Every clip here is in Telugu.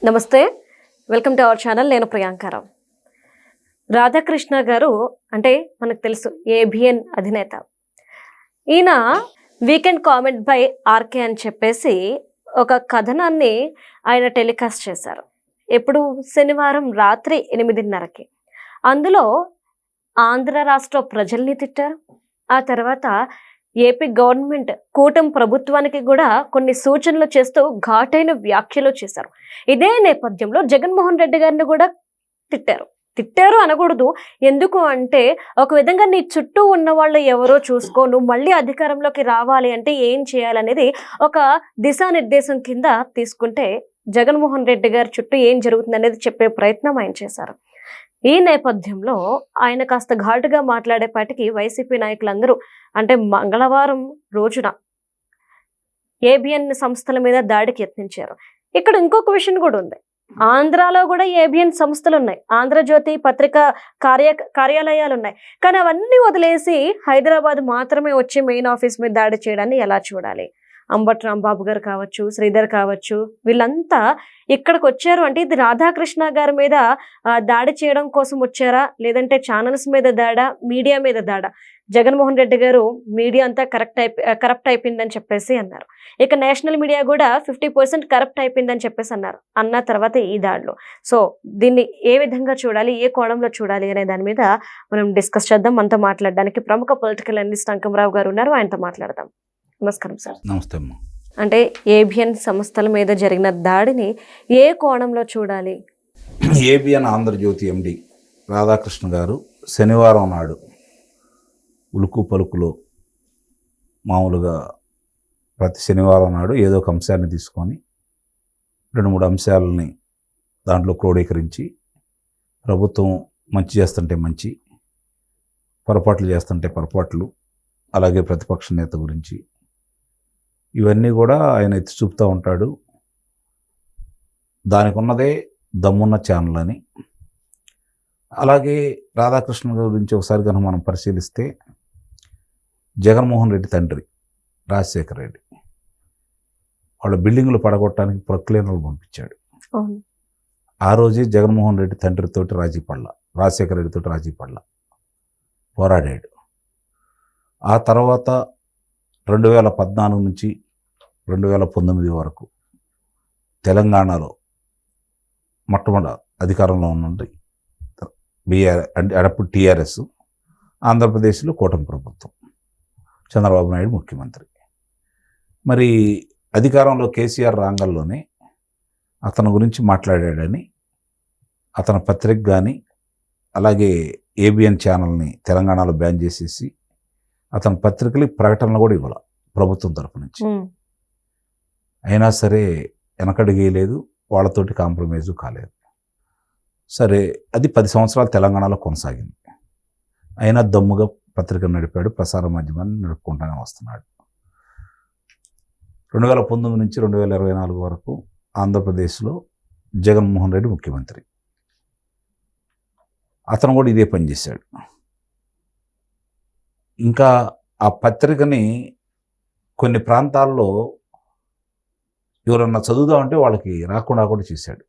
నమస్తే, వెల్కమ్ టు అవర్ ఛానల్. నేను ప్రియాంకారావు. రాధాకృష్ణ గారు అంటే మనకు తెలుసు, ఏబిఎన్ అధినేత. ఈయన వీకెండ్ కామెంట్ బై ఆర్కే అని చెప్పేసి ఒక కథనాన్ని ఆయన టెలికాస్ట్ చేశారు. ఎప్పుడు? శనివారం రాత్రి 8:30కి. అందులో ఆంధ్ర రాష్ట్ర ప్రజల్ని తిట్టారు. ఆ తర్వాత ఏపీ గవర్నమెంట్ కూటమి ప్రభుత్వానికి కూడా కొన్ని సూచనలు చేస్తూ ఘాటైన వ్యాఖ్యలు చేశారు. ఇదే నేపథ్యంలో జగన్మోహన్ రెడ్డి గారిని కూడా తిట్టారు అనకూడదు. ఎందుకు అంటే, ఒక విధంగా నీ చుట్టూ ఉన్న వాళ్ళు ఎవరో చూసుకో, నువ్వు మళ్ళీ అధికారంలోకి రావాలి అంటే ఏం చేయాలనేది ఒక దిశానిర్దేశం కింద తీసుకుంటే జగన్మోహన్ రెడ్డి గారి చుట్టూ ఏం జరుగుతుంది అనేది చెప్పే ప్రయత్నం ఆయన చేశారు. ఈ నేపథ్యంలో ఆయన కాస్త ఘాటుగా మాట్లాడేపాటికి వైసీపీ నాయకులందరూ అంటే మంగళవారం రోజున ఏబిఎన్ సంస్థల మీద దాడికి యత్నించారు. ఇక్కడ ఇంకొక విషయం కూడా ఉంది. ఆంధ్రాలో కూడా ఏబిఎన్ సంస్థలు ఉన్నాయి, ఆంధ్రజ్యోతి పత్రిక కార్యాలయాలు ఉన్నాయి. కానీ అవన్నీ వదిలేసి హైదరాబాద్ మాత్రమే వచ్చి మెయిన్ ఆఫీస్ మీద దాడి చేయడాన్ని ఎలా చూడాలి? అంబటి రాంబాబు గారు కావచ్చు, శ్రీధర్ కావచ్చు, వీళ్ళంతా ఇక్కడికి వచ్చారు అంటే ఇది రాధాకృష్ణ గారి మీద దాడి చేయడం కోసం వచ్చారా, లేదంటే ఛానల్స్ మీద దాడా, మీడియా మీద దాడా? జగన్మోహన్ రెడ్డి గారు మీడియా అంతా కరప్ట్ అయిపోయిందని చెప్పేసి అన్నారు. ఇక నేషనల్ మీడియా కూడా 50% కరప్ట్ అయిపోయిందని చెప్పేసి అన్న తర్వాత ఈ దాడిలో సో దీన్ని ఏ విధంగా చూడాలి, ఏ కోణంలో చూడాలి అనే దాని మీద మనం డిస్కస్ చేద్దాం. మనతో మాట్లాడడానికి ప్రముఖ పొలిటికల్ అనలిస్ట్ అంకమరావు గారు ఉన్నారు, ఆయనతో మాట్లాడదాం. నమస్కారం సార్. నమస్తే అమ్మా. అంటే ఏబిఎన్ సంస్థల మీద జరిగిన దాడిని ఏ కోణంలో చూడాలి? ఏబిఎన్ ఆంధ్రజ్యోతి ఎండి రాధాకృష్ణ గారు శనివారం నాడు ఉలుకు పలుకులో మామూలుగా ప్రతి శనివారం నాడు ఏదో ఒక అంశాన్ని తీసుకొని 2-3 అంశాలని దాంట్లో క్రోడీకరించి ప్రభుత్వం మంచి చేస్తుంటే మంచి, పొరపాట్లు చేస్తుంటే పొరపాట్లు, అలాగే ప్రతిపక్ష నేత గురించి ఇవన్నీ కూడా ఆయన ఎత్తి చూపుతూ ఉంటాడు. దానికి ఉన్నదే దమ్మున్న ఛానల్ అని. అలాగే రాధాకృష్ణ గురించి ఒకసారి కనుక మనం పరిశీలిస్తే, జగన్మోహన్ రెడ్డి తండ్రి రాజశేఖర రెడ్డి వాళ్ళ బిల్డింగులు పడగొట్టడానికి ప్రొక్లేనర్లు పంపించాడు. ఆ రోజే జగన్మోహన్ రెడ్డి తండ్రితోటి రాజశేఖర రెడ్డితోటి రాజీ పడలా, పోరాడాడు. ఆ తర్వాత 2014 నుంచి 2019 వరకు తెలంగాణలో మొట్టమొదటి అధికారంలో ఉన్నది అప్పుడు టీఆర్ఎస్, ఆంధ్రప్రదేశ్లో కూటమి ప్రభుత్వం, చంద్రబాబు నాయుడు ముఖ్యమంత్రి. మరి అధికారంలో కేసీఆర్ రాంగల్లోనే అతని గురించి మాట్లాడాడని అతని పత్రిక కానీ, అలాగే ఏబిఎన్ ఛానల్ని తెలంగాణలో బ్యాన్ చేసేసి అతని పత్రికలు ప్రకటనలు కూడా ఇవ్వాలి ప్రభుత్వం తరపు నుంచి. అయినా సరే వెనకడిగేయలేదు, వాళ్ళతోటి కాంప్రమైజు కాలేదు. సరే, అది 10 సంవత్సరాలు తెలంగాణలో కొనసాగింది. అయినా దమ్ముగా పత్రికను నడిపాడు, ప్రసార మాధ్యమాన్ని నడుపుకుంటూనే వస్తున్నాడు. 2019 నుంచి 2024 వరకు ఆంధ్రప్రదేశ్లో జగన్మోహన్ రెడ్డి ముఖ్యమంత్రి. అతను కూడా ఇదే పని చేశాడు. ఇంకా ఆ పత్రికని కొన్ని ప్రాంతాల్లో ఎవరన్నా చదువుదామంటే వాళ్ళకి రాకుండా కూడా చేశాడు.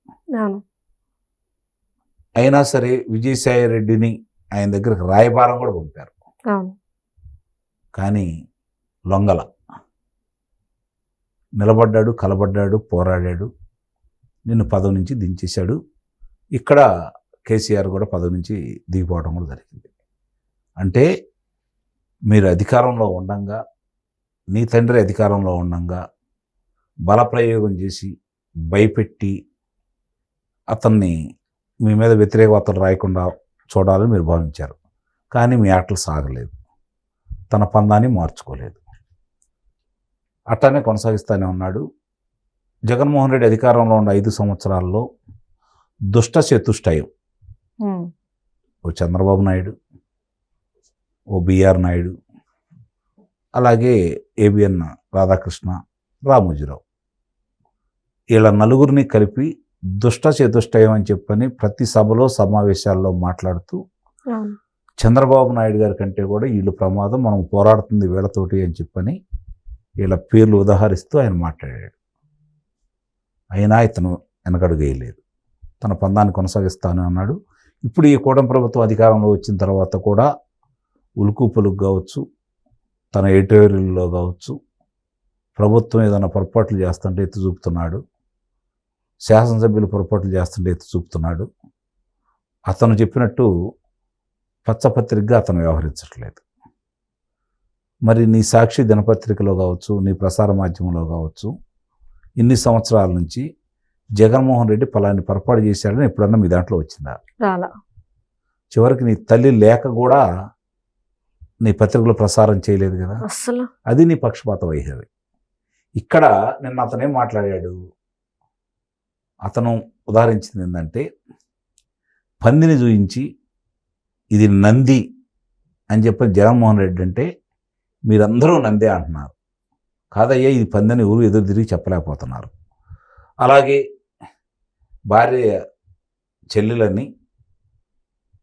అయినా సరే విజయసాయి రెడ్డిని ఆయన దగ్గరకు రాయబారం కూడా పంపారు. కానీ లొంగల నిలబడ్డాడు, కలబడ్డాడు, పోరాడాడు. నిన్ను పదవి నుంచి దించేశాడు. ఇక్కడ కేసీఆర్ కూడా పదవి నుంచి దిగిపోవడం కూడా జరిగింది. అంటే మీరు అధికారంలో ఉండంగా, నీ తండ్రి అధికారంలో ఉండంగా బలప్రయోగం చేసి భయపెట్టి అతన్ని మీ మీద వ్యతిరేక వార్తలు రాయకుండా చూడాలని మీరు భావించారు. కానీ మీ ఆటలు సాగలేదు, తన పందాన్ని మార్చుకోలేదు, అట్లనే కొనసాగిస్తూనే ఉన్నాడు. జగన్మోహన్ రెడ్డి అధికారంలో ఉన్న 5 సంవత్సరాల్లో దుష్ట చతుష్టయం, ఓ చంద్రబాబు నాయుడు, ఓ బిఆర్ నాయుడు, అలాగే ఏబిఎన్ రాధాకృష్ణ, రామోజీరావు, వీళ్ళ నలుగురిని కలిపి దుష్ట చతుష్టయం అని చెప్పని ప్రతి సభలో సమావేశాల్లో మాట్లాడుతూ చంద్రబాబు నాయుడు గారి కంటే కూడా వీళ్ళు ప్రమాదం, మనం పోరాడుతుంది వీళ్ళతోటి అని చెప్పని వీళ్ళ పేర్లు ఉదాహరిస్తూ ఆయన మాట్లాడాడు. అయినా ఇతను వెనకడుగు వేయలేదు. తన పందాన్ని కొనసాగిస్తాను అన్నాడు. ఇప్పుడు ఈ కూటమి ప్రభుత్వం అధికారంలో వచ్చిన తర్వాత కూడా ఉలుకు పలుకు కావచ్చు, తన ఎడిటోరియల్లో కావచ్చు, ప్రభుత్వం ఏదైనా పొరపాట్లు చేస్తుంటే ఎత్తి చూపుతున్నాడు, శాసనసభ్యులు పొరపాట్లు చేస్తుంటే ఎత్తి చూపుతున్నాడు. అతను చెప్పినట్టు పచ్చపత్రికగా అతను వ్యవహరించట్లేదు. మరి నీ సాక్షి దినపత్రికలో కావచ్చు, నీ ప్రసార మాధ్యమంలో కావచ్చు, ఇన్ని సంవత్సరాల నుంచి జగన్మోహన్ రెడ్డి పలాని పొరపాటు చేశాడని ఎప్పుడన్నా మీ దాంట్లో వచ్చిందా? రాలా. చివరికి నీ తల్లి లేక కూడా నీ పత్రికలో ప్రసారం చేయలేదు కదా. అసలు అది నీ పక్షపాత వైఖరి. ఇక్కడ నిన్న అతనేం మాట్లాడాడు, అతను ఉదాహరించింది ఏంటంటే పందిని చూయించి ఇది నంది అని చెప్పి జగన్మోహన్ రెడ్డి అంటే మీరందరూ నందే అంటున్నారు. కాదయ్యా ఇది పందని ఊరు ఎదురు తిరిగి చెప్పలేకపోతున్నారు. అలాగే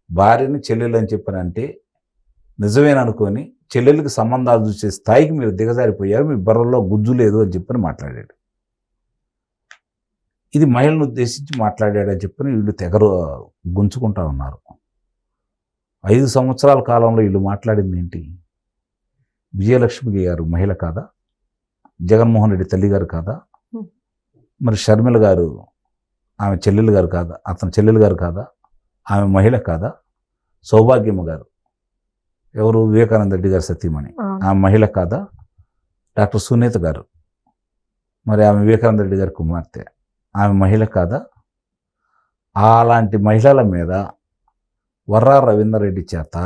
భార్యని చెల్లెలని చెప్పానంటే నిజమేననుకొని చెల్లెలకి సంబంధాలు చూసే స్థాయికి మీరు దిగజారిపోయారు, మీ బర్రల్లో గుజ్జు లేదు అని చెప్పని మాట్లాడాడు. ఇది మహిళను ఉద్దేశించి మాట్లాడాడని చెప్పని వీళ్ళు తెగరు గుంజుకుంటా ఉన్నారు. 5 సంవత్సరాల కాలంలో వీళ్ళు మాట్లాడింది ఏంటి? విజయలక్ష్మి గారు మహిళ కాదా? జగన్మోహన్ రెడ్డి తల్లి గారు కాదా? మరి షర్మిల గారు ఆమె చెల్లెలు గారు కాదా? అతని చెల్లెలు గారు కాదా? ఆమె మహిళ కాదా? సౌభాగ్యమ్మ గారు ఎవరు? వివేకానంద రెడ్డి గారు సతీమణి, ఆమె మహిళ కాదా? డాక్టర్ సునీత గారు మరి ఆమె వివేకానంద రెడ్డి గారి కుమార్తె, ఆమె మహిళ కాదా? అలాంటి మహిళల మీద వర్రా రవీందర్ రెడ్డి చేత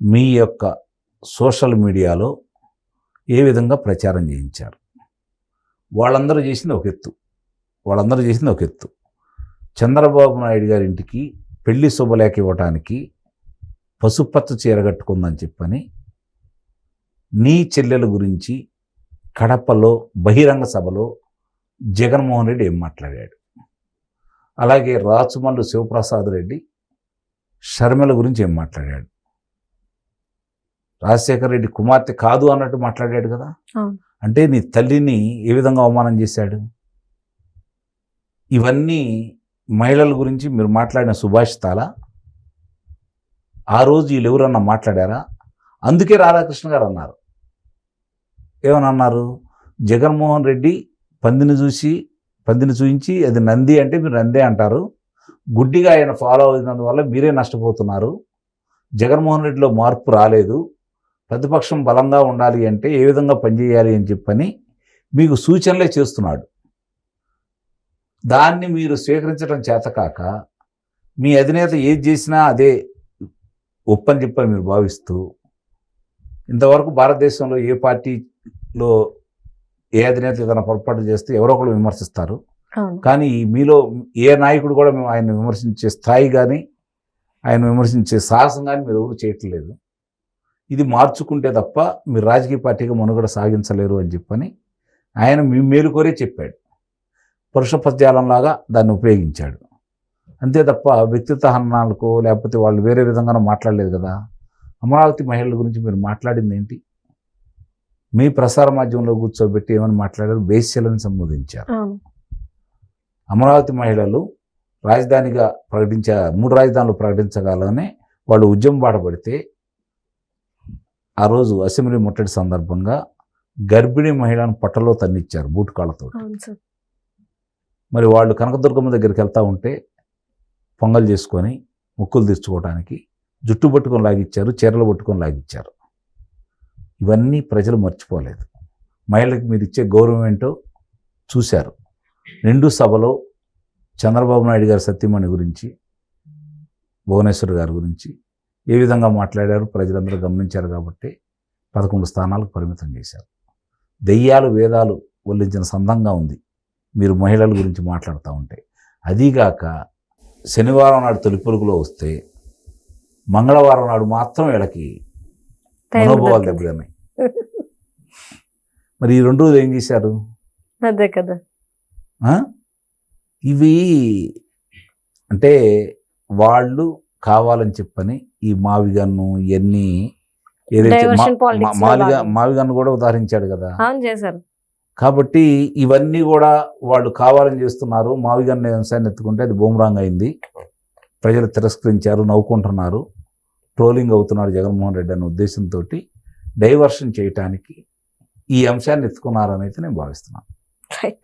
మీ యొక్క సోషల్ మీడియాలో ఏ విధంగా ప్రచారం చేయించారు? వాళ్ళందరూ చేసింది ఒక ఎత్తు. చంద్రబాబు నాయుడు గారి ఇంటికి పెళ్లి శుభలేఖ ఇవ్వటానికి పసుపచ్చ చీర కట్టుకుందని చెప్పని నీ చెల్లెల గురించి కడపలో బహిరంగ సభలో జగన్మోహన్ రెడ్డి ఏం మాట్లాడాడు? అలాగే రాచుమల్లు శివప్రసాద్ రెడ్డి షర్మిల గురించి ఏం మాట్లాడాడు? రాజశేఖర రెడ్డి కుమార్తె కాదు అన్నట్టు మాట్లాడాడు కదా. అంటే నీ తల్లిని ఏ విధంగా అవమానం చేశాడు? ఇవన్నీ మహిళల గురించి మీరు మాట్లాడిన సుభాషితాలా? ఆ రోజు వీళ్ళు ఎవరన్నా మాట్లాడారా? అందుకే రాధాకృష్ణ గారు అన్నారు, ఏమన్నారు? జగన్మోహన్ రెడ్డి పందిని చూయించి అది నంది అంటే మీరు నందే అంటారు, గుడ్డిగా ఆయన ఫాలో అయినందువల్ల మీరే నష్టపోతున్నారు, జగన్మోహన్ రెడ్డిలో మార్పు రాలేదు, ప్రతిపక్షం బలంగా ఉండాలి అంటే ఏ విధంగా పనిచేయాలి అని చెప్పని మీకు సూచనలే చేస్తున్నాడు. దాన్ని మీరు స్వీకరించడం చేతకాక మీ అధినేత ఏది చేసినా అదే ఒప్పని చెప్పని మీరు భావిస్తూ, ఇంతవరకు భారతదేశంలో ఏ పార్టీలో ఏ అధినేత ఏదైనా పొరపాటు చేస్తే ఎవరో ఒకరు విమర్శిస్తారు, కానీ మీలో ఏ నాయకుడు కూడా మేము ఆయన విమర్శించే స్థాయి కానీ ఆయన విమర్శించే సాహసం కానీ మీరు ఎవరు చేయట్లేదు. ఇది మార్చుకుంటే తప్ప మీరు రాజకీయ పార్టీగా మనుగడ సాగించలేరు అని చెప్పని ఆయన మీ మేలు కోరే చెప్పాడు. పురుష పద్యాలంలాగా దాన్ని ఉపయోగించాడు. అంతే తప్ప వ్యక్తిత్వ హననాలకు లేకపోతే వాళ్ళు వేరే విధంగా మాట్లాడలేదు కదా. అమరావతి మహిళల గురించి మీరు మాట్లాడింది ఏంటి? మీ ప్రసార మాధ్యమంలో కూర్చోబెట్టి ఏమని మాట్లాడారు? వేశ్యలను సంబోధించారు. అమరావతి మహిళలు రాజధానిగా 3 రాజధానులు ప్రకటించగలనే వాళ్ళు ఉద్యమం బాట పడితే ఆ రోజు అసెంబ్లీ ముట్టడి సందర్భంగా గర్భిణీ మహిళను పట్టలో తన్నిచ్చారు బూటు కాళ్ళతో. మరి వాళ్ళు కనకదుర్గమ్మ దగ్గరికి వెళ్తూ ఉంటే పొంగల్ చేసుకొని ముక్కులు తీర్చుకోవడానికి జుట్టు పట్టుకొని లాగిచ్చారు, చీరలు పట్టుకొని లాగిచ్చారు. ఇవన్నీ ప్రజలు మర్చిపోలేదు. మహిళలకు మీరు ఇచ్చే గౌరవం ఏంటో చూశారు. నిండు సభలో చంద్రబాబు నాయుడు గారి సత్యమణి గురించి, భువనేశ్వర్ గారి గురించి ఏ విధంగా మాట్లాడారు ప్రజలందరూ గమనించారు కాబట్టి 11 స్థానాలకు పరిమితం చేశారు. దెయ్యాలు వేదాలు వల్లించిన సందంగా ఉంది మీరు మహిళల గురించి మాట్లాడుతూ ఉంటే. అదీగాక శనివారం నాడు తొలిపొలుగులో వస్తే మంగళవారం నాడు మాత్రం వీళ్ళకి మనోభావాలు దెబ్బతిన్నాయి. మరి ఈ 2 రోజులు ఏం చేశారు? అదే కదా. ఇవి అంటే వాళ్ళు కావాలని చెప్పని ఈ మావిగన్ను ఇవన్నీ ఏదైతే మావిగన్ను కూడా ఉదాహరించాడు కదా. చేశారు. కాబట్టి ఇవన్నీ కూడా వాళ్ళు కావాలని చేస్తున్నారు. మావిగా అనే అంశాన్ని ఎత్తుకుంటే అది బూమరాంగ్ అయింది. ప్రజలు తిరస్కరించారు, నవ్వుకుంటున్నారు, ట్రోలింగ్ అవుతున్నాడు జగన్మోహన్ రెడ్డి అనే ఉద్దేశంతో డైవర్షన్ చేయటానికి ఈ అంశాన్ని ఎత్తుకున్నారని అయితే నేను భావిస్తున్నాను. రైట్.